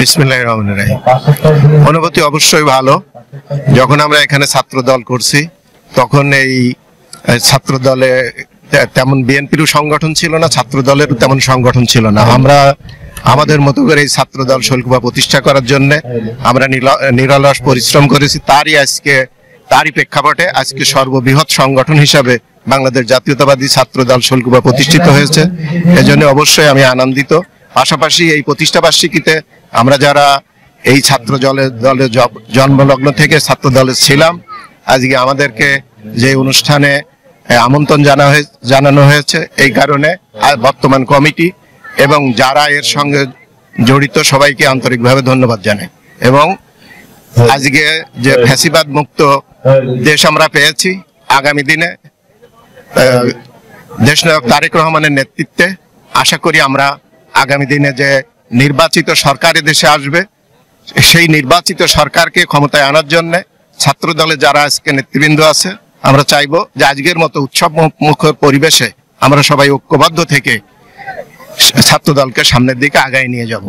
বিসমিল্লাহির রহমানির রহিম। অনুভূতি অবশ্যই ভালো। যখন আমরা এখানে ছাত্র দল করছি তখন এই ছাত্র দলে তেমন বিএনপিরও সংগঠন ছিল না, ছাত্র দলের তেমন সংগঠন ছিল না। আমরা আমাদের মতো করে এই ছাত্র দল শৈলকুপা প্রতিষ্ঠা করার জন্য আমরা নিরলস পরিশ্রম করেছি। তারই প্রেক্ষাপটে আজকে সর্ববৃহৎ সংগঠন হিসাবে বাংলাদেশ জাতীয়তাবাদী ছাত্র দল শৈলকুপা প্রতিষ্ঠিত হয়েছে। এজন্য অবশ্যই আমি আনন্দিত। পাশাপাশি এই প্রতিষ্ঠা বার্ষিকীতে আমরা যারা এই ছাত্র দলের জন্মলগ্ন থেকে ছাত্র দলে ছিলাম, আজকে আমাদেরকে যে অনুষ্ঠানে আমন্ত্রণ জানানো হয়েছে, এই কারণে বর্তমান কমিটি এবং যারা এর সঙ্গে জড়িত সবাইকে আন্তরিকভাবে ধন্যবাদ জানাই। এবং আজকে যে ফ্যাসিবাদ মুক্ত দেশ আমরা পেয়েছি, আগামী দিনে দেশনায়ক তারেক রহমানের নেতৃত্বে আশা করি আমরা আগামী দিনে যে নির্বাচিত সরকার দেশে আসবে, সেই নির্বাচিত সরকারকে ক্ষমতায় আনার জন্য ছাত্র দলে যারা আজকে নেতৃবৃন্দ আছে, আমরা চাইবো যে আজকের মতো উৎসব মুখর পরিবেশে আমরা সবাই ঐক্যবদ্ধ থেকে ছাত্র দলকে সামনের দিকে আগায় নিয়ে যাব।